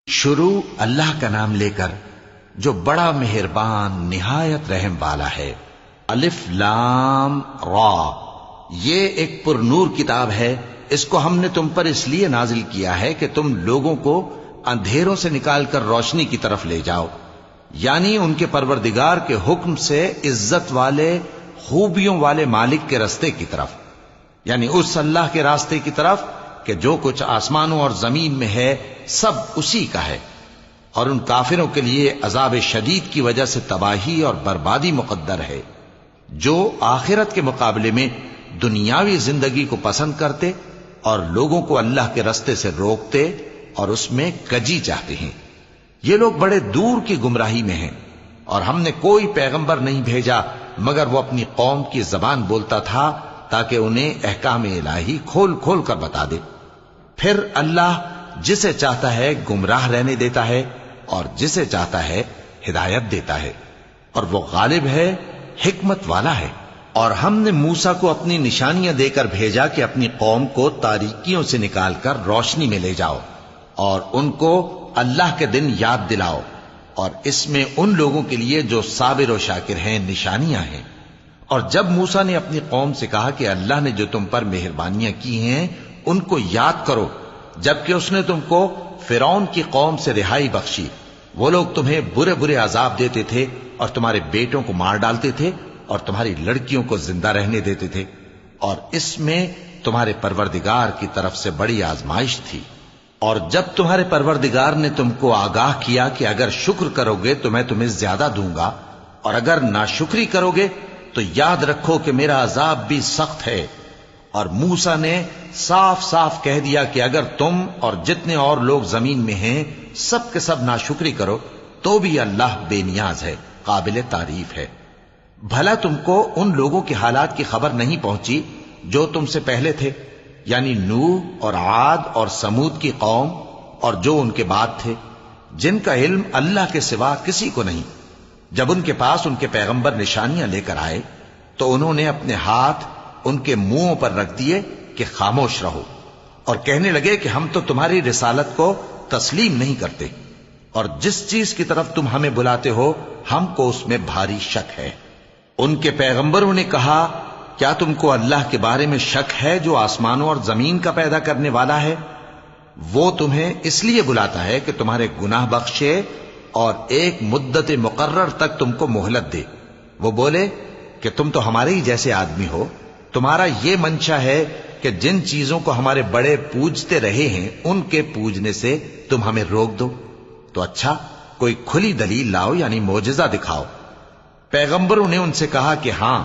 شروع اللہ کا نام لے کر جو بڑا مہربان نہایت رحم والا ہے۔ الف لام را، یہ ایک پر نور کتاب ہے، اس کو ہم نے تم پر اس لیے نازل کیا ہے کہ تم لوگوں کو اندھیروں سے نکال کر روشنی کی طرف لے جاؤ، یعنی ان کے پروردگار کے حکم سے عزت والے خوبیوں والے مالک کے راستے کی طرف، یعنی اس اللہ کے راستے کی طرف کہ جو کچھ آسمانوں اور زمین میں ہے سب اسی کا ہے۔ اور ان کافروں کے لیے عذاب شدید کی وجہ سے تباہی اور بربادی مقدر ہے، جو آخرت کے مقابلے میں دنیاوی زندگی کو پسند کرتے اور لوگوں کو اللہ کے راستے سے روکتے اور اس میں کجی چاہتے ہیں۔ یہ لوگ بڑے دور کی گمراہی میں ہیں، اور ہم نے کوئی پیغمبر نہیں بھیجا مگر وہ اپنی قوم کی زبان بولتا تھا تاکہ انہیں احکام الہی کھول کھول کر بتا دے۔ پھر اللہ جسے چاہتا ہے گمراہ رہنے دیتا ہے اور جسے چاہتا ہے ہدایت دیتا ہے، اور وہ غالب ہے، حکمت والا ہے۔ اور ہم نے موسیٰ کو اپنی نشانیاں دے کر بھیجا کہ اپنی قوم کو تاریکیوں سے نکال کر روشنی میں لے جاؤ اور ان کو اللہ کے دن یاد دلاؤ، اور اس میں ان لوگوں کے لیے جو صابر و شاکر ہیں نشانیاں ہیں۔ اور جب موسیٰ نے اپنی قوم سے کہا کہ اللہ نے جو تم پر مہربانیاں کی ہیں ان کو یاد کرو، جبکہ اس نے تم کو فرعون کی قوم سے رہائی بخشی، وہ لوگ تمہیں برے برے عذاب دیتے تھے اور تمہارے بیٹوں کو مار ڈالتے تھے اور تمہاری لڑکیوں کو زندہ رہنے دیتے تھے، اور اس میں تمہارے پروردگار کی طرف سے بڑی آزمائش تھی۔ اور جب تمہارے پروردگار نے تم کو آگاہ کیا کہ اگر شکر کرو گے تو میں تمہیں زیادہ دوں گا، اور اگر ناشکری کرو گے تو یاد رکھو کہ میرا عذاب بھی سخت ہے۔ اور موسیٰ نے صاف صاف کہہ دیا کہ اگر تم اور جتنے اور لوگ زمین میں ہیں سب کے سب ناشکری کرو تو بھی اللہ بے نیاز ہے، قابل تعریف ہے۔ بھلا تم کو ان لوگوں کے حالات کی خبر نہیں پہنچی جو تم سے پہلے تھے، یعنی نوح اور عاد اور سمود کی قوم اور جو ان کے بعد تھے، جن کا علم اللہ کے سوا کسی کو نہیں۔ جب ان کے پاس ان کے پیغمبر نشانیاں لے کر آئے تو انہوں نے اپنے ہاتھ ان کے منہوں پر رکھ دیے کہ خاموش رہو، اور کہنے لگے کہ ہم تو تمہاری رسالت کو تسلیم نہیں کرتے، اور جس چیز کی طرف تم ہمیں بلاتے ہو ہم کو اس میں بھاری شک ہے۔ ان کے پیغمبروں نے کہا، کیا تم کو اللہ کے بارے میں شک ہے جو آسمانوں اور زمین کا پیدا کرنے والا ہے؟ وہ تمہیں اس لیے بلاتا ہے کہ تمہارے گناہ بخشے اور ایک مدت مقرر تک تم کو مہلت دے۔ وہ بولے کہ تم تو ہمارے ہی جیسے آدمی ہو، تمہارا یہ منشا ہے کہ جن چیزوں کو ہمارے بڑے پوجتے رہے ہیں ان کے پوجنے سے تم ہمیں روک دو، تو اچھا کوئی کھلی دلیل لاؤ، یعنی معجزہ دکھاؤ۔ پیغمبروں نے ان سے کہا کہ ہاں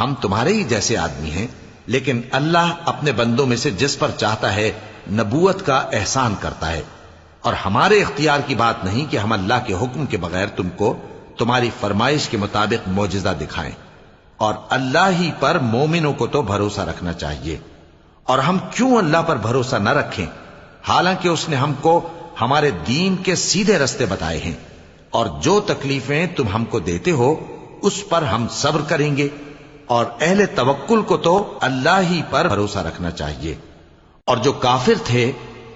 ہم تمہارے ہی جیسے آدمی ہیں، لیکن اللہ اپنے بندوں میں سے جس پر چاہتا ہے نبوت کا احسان کرتا ہے، اور ہمارے اختیار کی بات نہیں کہ ہم اللہ کے حکم کے بغیر تم کو تمہاری فرمائش کے مطابق معجزہ دکھائیں، اور اللہ ہی پر مومنوں کو تو بھروسہ رکھنا چاہیے۔ اور ہم کیوں اللہ پر بھروسہ نہ رکھیں حالانکہ اس نے ہم کو ہمارے دین کے سیدھے رستے بتائے ہیں، اور جو تکلیفیں تم ہم کو دیتے ہو اس پر ہم صبر کریں گے، اور اہل توکل کو تو اللہ ہی پر بھروسہ رکھنا چاہیے۔ اور جو کافر تھے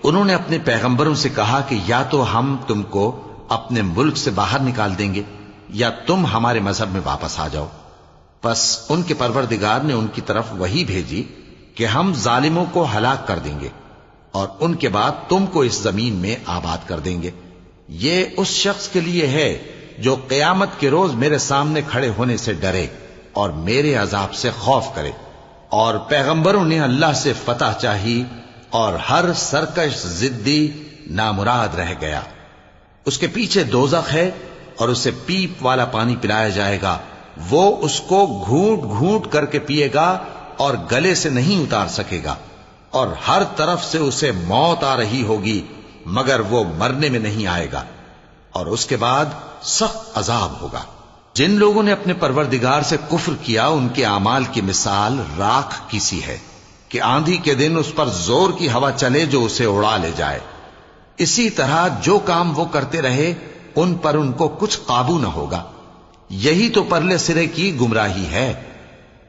انہوں نے اپنے پیغمبروں سے کہا کہ یا تو ہم تم کو اپنے ملک سے باہر نکال دیں گے یا تم ہمارے مذہب میں واپس آ جاؤ۔ پس ان کے پروردگار نے ان کی طرف وحی بھیجی کہ ہم ظالموں کو ہلاک کر دیں گے اور ان کے بعد تم کو اس زمین میں آباد کر دیں گے۔ یہ اس شخص کے لیے ہے جو قیامت کے روز میرے سامنے کھڑے ہونے سے ڈرے اور میرے عذاب سے خوف کرے۔ اور پیغمبروں نے اللہ سے فتح چاہی اور ہر سرکش ضدی نامراد رہ گیا۔ اس کے پیچھے دوزخ ہے اور اسے پیپ والا پانی پلایا جائے گا، وہ اس کو گھونٹ گھونٹ کر کے پیے گا اور گلے سے نہیں اتار سکے گا، اور ہر طرف سے اسے موت آ رہی ہوگی مگر وہ مرنے میں نہیں آئے گا، اور اس کے بعد سخت عذاب ہوگا۔ جن لوگوں نے اپنے پروردگار سے کفر کیا ان کے اعمال کی مثال راکھ کی سی ہے کہ آندھی کے دن اس پر زور کی ہوا چلے جو اسے اڑا لے جائے۔ اسی طرح جو کام وہ کرتے رہے ان پر ان کو کچھ قابو نہ ہوگا۔ یہی تو پرلے سرے کی گمراہی ہے۔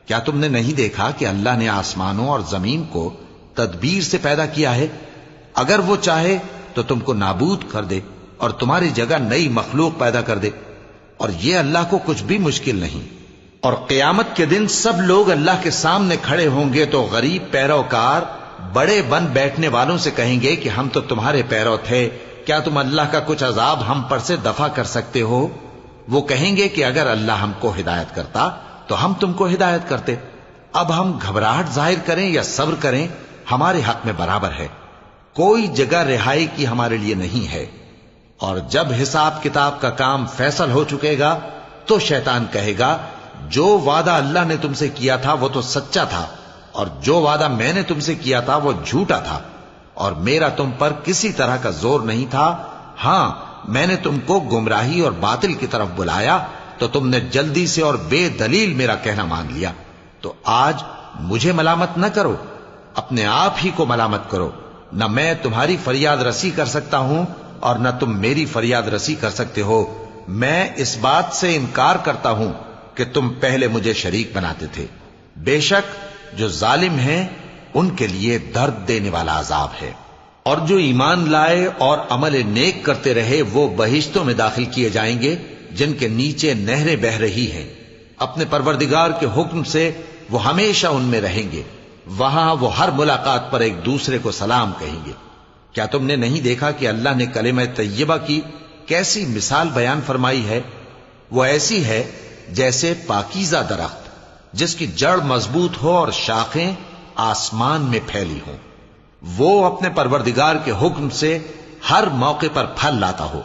کیا تم نے نہیں دیکھا کہ اللہ نے آسمانوں اور زمین کو تدبیر سے پیدا کیا ہے؟ اگر وہ چاہے تو تم کو نابود کر دے اور تمہاری جگہ نئی مخلوق پیدا کر دے، اور یہ اللہ کو کچھ بھی مشکل نہیں۔ اور قیامت کے دن سب لوگ اللہ کے سامنے کھڑے ہوں گے تو غریب پیروکار بڑے بن بیٹھنے والوں سے کہیں گے کہ ہم تو تمہارے پیرو تھے، کیا تم اللہ کا کچھ عذاب ہم پر سے دفع کر سکتے ہو؟ وہ کہیں گے کہ اگر اللہ ہم کو ہدایت کرتا تو ہم تم کو ہدایت کرتے۔ اب ہم گھبراہٹ ظاہر کریں یا صبر کریں ہمارے حق میں برابر ہے، کوئی جگہ رہائی کی ہمارے لیے نہیں ہے۔ اور جب حساب کتاب کا کام فیصل ہو چکے گا تو شیطان کہے گا جو وعدہ اللہ نے تم سے کیا تھا وہ تو سچا تھا، اور جو وعدہ میں نے تم سے کیا تھا وہ جھوٹا تھا، اور میرا تم پر کسی طرح کا زور نہیں تھا۔ ہاں، میں نے تم کو گمراہی اور باطل کی طرف بلایا تو تم نے جلدی سے اور بے دلیل میرا کہنا مان لیا۔ تو آج مجھے ملامت نہ کرو، اپنے آپ ہی کو ملامت کرو۔ نہ میں تمہاری فریاد رسی کر سکتا ہوں اور نہ تم میری فریاد رسی کر سکتے ہو۔ میں اس بات سے انکار کرتا ہوں کہ تم پہلے مجھے شریک بناتے تھے۔ بے شک جو ظالم ہیں ان کے لیے درد دینے والا عذاب ہے۔ اور جو ایمان لائے اور عمل نیک کرتے رہے وہ بہشتوں میں داخل کیے جائیں گے جن کے نیچے نہریں بہہ رہی ہیں۔ اپنے پروردگار کے حکم سے وہ ہمیشہ ان میں رہیں گے، وہاں وہ ہر ملاقات پر ایک دوسرے کو سلام کہیں گے۔ کیا تم نے نہیں دیکھا کہ اللہ نے کلمہ طیبہ کی کیسی مثال بیان فرمائی ہے؟ وہ ایسی ہے جیسے پاکیزہ درخت جس کی جڑ مضبوط ہو اور شاخیں آسمان میں پھیلی ہوں، وہ اپنے پروردگار کے حکم سے ہر موقع پر پھل لاتا ہو۔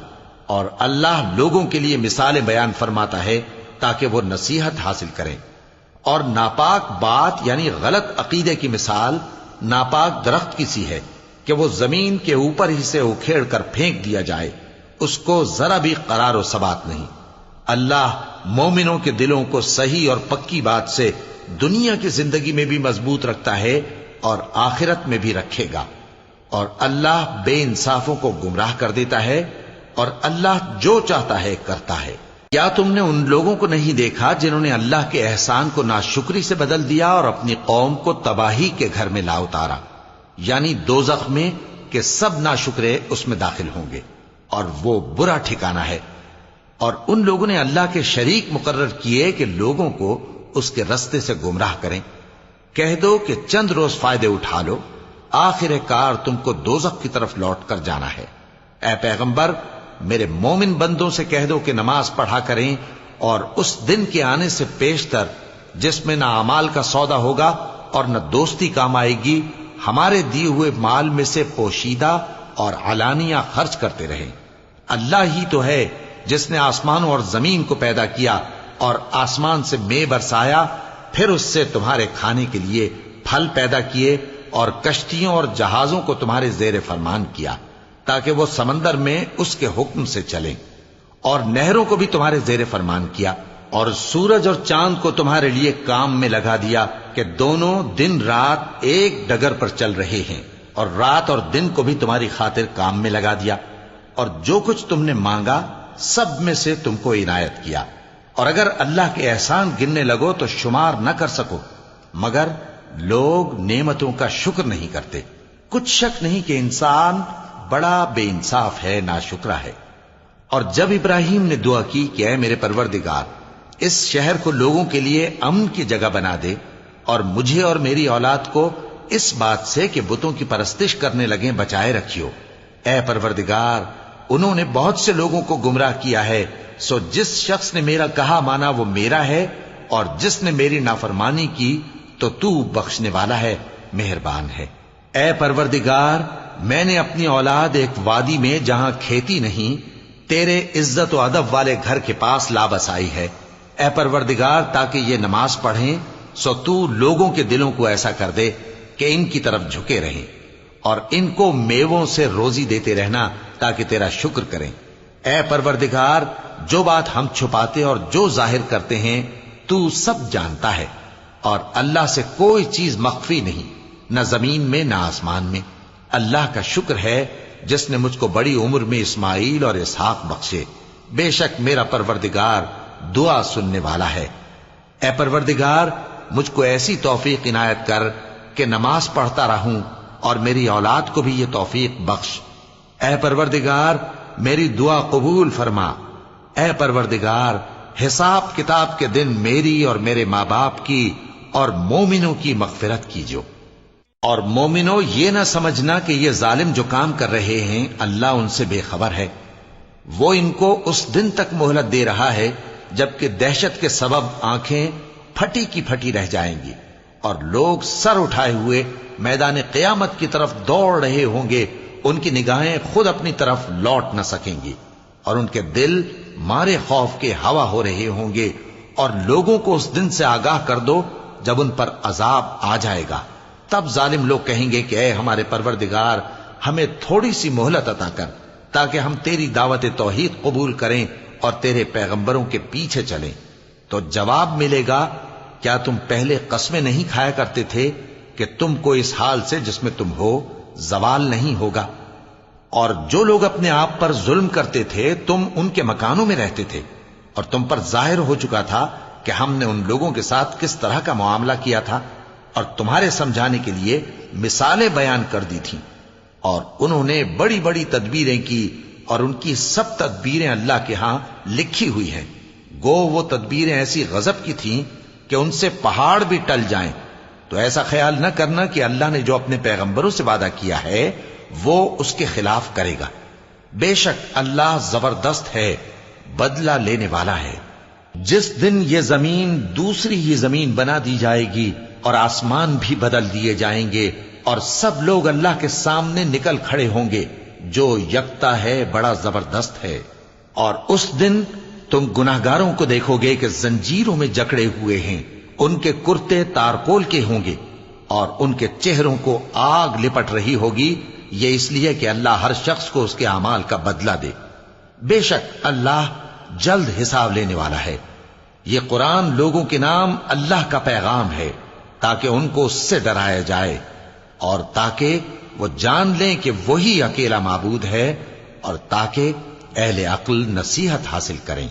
اور اللہ لوگوں کے لیے مثالیں بیان فرماتا ہے تاکہ وہ نصیحت حاصل کریں۔ اور ناپاک بات یعنی غلط عقیدے کی مثال ناپاک درخت کی سی ہے کہ وہ زمین کے اوپر ہی سے اکھیڑ کر پھینک دیا جائے، اس کو ذرا بھی قرار و ثبات نہیں۔ اللہ مومنوں کے دلوں کو صحیح اور پکی بات سے دنیا کی زندگی میں بھی مضبوط رکھتا ہے اور آخرت میں بھی رکھے گا۔ اور اللہ بے انصافوں کو گمراہ کر دیتا ہے، اور اللہ جو چاہتا ہے کرتا ہے۔ کیا تم نے ان لوگوں کو نہیں دیکھا جنہوں نے اللہ کے احسان کو ناشکری سے بدل دیا اور اپنی قوم کو تباہی کے گھر میں لا اتارا، یعنی دوزخ میں، کہ سب ناشکرے اس میں داخل ہوں گے اور وہ برا ٹھکانہ ہے۔ اور ان لوگوں نے اللہ کے شریک مقرر کیے کہ لوگوں کو اس کے رستے سے گمراہ کریں۔ کہہ دو کہ چند روز فائدے اٹھا لو، آخر کار تم کو دوزخ کی طرف لوٹ کر جانا ہے۔ اے پیغمبر، میرے مومن بندوں سے کہہ دو کہ نماز پڑھا کریں، اور اس دن کے آنے سے پیشتر جس میں نہ اعمال کا سودا ہوگا اور نہ دوستی کام آئے گی، ہمارے دیے ہوئے مال میں سے پوشیدہ اور علانیہ خرچ کرتے رہیں۔ اللہ ہی تو ہے جس نے آسمانوں اور زمین کو پیدا کیا اور آسمان سے مے برسایا، پھر اس سے تمہارے کھانے کے لیے پھل پیدا کیے اور کشتیوں اور جہازوں کو تمہارے زیر فرمان کیا تاکہ وہ سمندر میں اس کے حکم سے چلیں، اور نہروں کو بھی تمہارے زیر فرمان کیا، اور سورج اور چاند کو تمہارے لیے کام میں لگا دیا کہ دونوں دن رات ایک ڈگر پر چل رہے ہیں، اور رات اور دن کو بھی تمہاری خاطر کام میں لگا دیا، اور جو کچھ تم نے مانگا سب میں سے تم کو عنایت کیا۔ اور اگر اللہ کے احسان گننے لگو تو شمار نہ کر سکو، مگر لوگ نعمتوں کا شکر نہیں کرتے۔ کچھ شک نہیں کہ انسان بڑا بے انصاف ہے، ناشکرا ہے۔ اور جب ابراہیم نے دعا کی کہ اے میرے پروردگار، اس شہر کو لوگوں کے لیے امن کی جگہ بنا دے، اور مجھے اور میری اولاد کو اس بات سے کہ بتوں کی پرستش کرنے لگیں بچائے رکھیو۔ اے پروردگار، انہوں نے بہت سے لوگوں کو گمراہ کیا ہے، سو جس شخص نے میرا کہا مانا وہ میرا ہے، اور جس نے میری نافرمانی کی تو بخشنے والا ہے، مہربان ہے۔ اے پروردگار، میں نے اپنی اولاد ایک وادی میں جہاں کھیتی نہیں، تیرے عزت و ادب والے گھر کے پاس لا بسائی ہے۔ اے پروردگار، تاکہ یہ نماز پڑھیں، سو تو لوگوں کے دلوں کو ایسا کر دے کہ ان کی طرف جھکے رہیں، اور ان کو میووں سے روزی دیتے رہنا تاکہ تیرا شکر کریں۔ اے پروردگار، جو بات ہم چھپاتے اور جو ظاہر کرتے ہیں تو سب جانتا ہے، اور اللہ سے کوئی چیز مخفی نہیں، نہ زمین میں نہ آسمان میں۔ اللہ کا شکر ہے جس نے مجھ کو بڑی عمر میں اسماعیل اور اسحاق بخشے، بے شک میرا پروردگار دعا سننے والا ہے۔ اے پروردگار، مجھ کو ایسی توفیق عنایت کر کہ نماز پڑھتا رہوں، اور میری اولاد کو بھی یہ توفیق بخش۔ اے پروردگار میری دعا قبول فرما، اے پروردگار حساب کتاب کے دن میری اور میرے ماں باپ کی اور مومنوں کی مغفرت کیجو۔ اور مومنوں یہ نہ سمجھنا کہ یہ ظالم جو کام کر رہے ہیں اللہ ان سے بے خبر ہے، وہ ان کو اس دن تک مہلت دے رہا ہے جبکہ دہشت کے سبب آنکھیں پھٹی کی پھٹی رہ جائیں گی اور لوگ سر اٹھائے ہوئے میدان قیامت کی طرف دوڑ رہے ہوں گے، ان کی نگاہیں خود اپنی طرف لوٹ نہ سکیں گی اور ان کے دل مارے خوف کے ہوا ہو رہے ہوں گے۔ اور لوگوں کو اس دن سے آگاہ کر دو جب ان پر عذاب آ جائے گا، تب ظالم لوگ کہیں گے کہ اے ہمارے پروردگار ہمیں تھوڑی سی مہلت عطا کر تاکہ ہم تیری دعوت توحید قبول کریں اور تیرے پیغمبروں کے پیچھے چلیں۔ تو جواب ملے گا، کیا تم پہلے قسمیں نہیں کھایا کرتے تھے کہ تم کو اس حال سے جس میں تم ہو زوال نہیں ہوگا؟ اور جو لوگ اپنے آپ پر ظلم کرتے تھے تم ان کے مکانوں میں رہتے تھے، اور تم پر ظاہر ہو چکا تھا کہ ہم نے ان لوگوں کے ساتھ کس طرح کا معاملہ کیا تھا، اور تمہارے سمجھانے کے لیے مثالیں بیان کر دی تھیں۔ اور انہوں نے بڑی بڑی تدبیریں کی اور ان کی سب تدبیریں اللہ کے ہاں لکھی ہوئی ہیں، گو وہ تدبیریں ایسی غضب کی تھیں کہ ان سے پہاڑ بھی ٹل جائیں۔ تو ایسا خیال نہ کرنا کہ اللہ نے جو اپنے پیغمبروں سے وعدہ کیا ہے وہ اس کے خلاف کرے گا، بے شک اللہ زبردست ہے، بدلہ لینے والا ہے۔ جس دن یہ زمین دوسری ہی زمین بنا دی جائے گی اور آسمان بھی بدل دیے جائیں گے اور سب لوگ اللہ کے سامنے نکل کھڑے ہوں گے جو یکتا ہے، بڑا زبردست ہے۔ اور اس دن تم گناہگاروں کو دیکھو گے کہ زنجیروں میں جکڑے ہوئے ہیں، ان کے کرتے تارکول کے ہوں گے اور ان کے چہروں کو آگ لپٹ رہی ہوگی، یہ اس لیے کہ اللہ ہر شخص کو اس کے اعمال کا بدلہ دے۔ بے شک اللہ جلد حساب لینے والا ہے۔ یہ قرآن لوگوں کے نام اللہ کا پیغام ہے تاکہ ان کو اس سے ڈرایا جائے اور تاکہ وہ جان لیں کہ وہی اکیلا معبود ہے اور تاکہ اہل عقل نصیحت حاصل کریں۔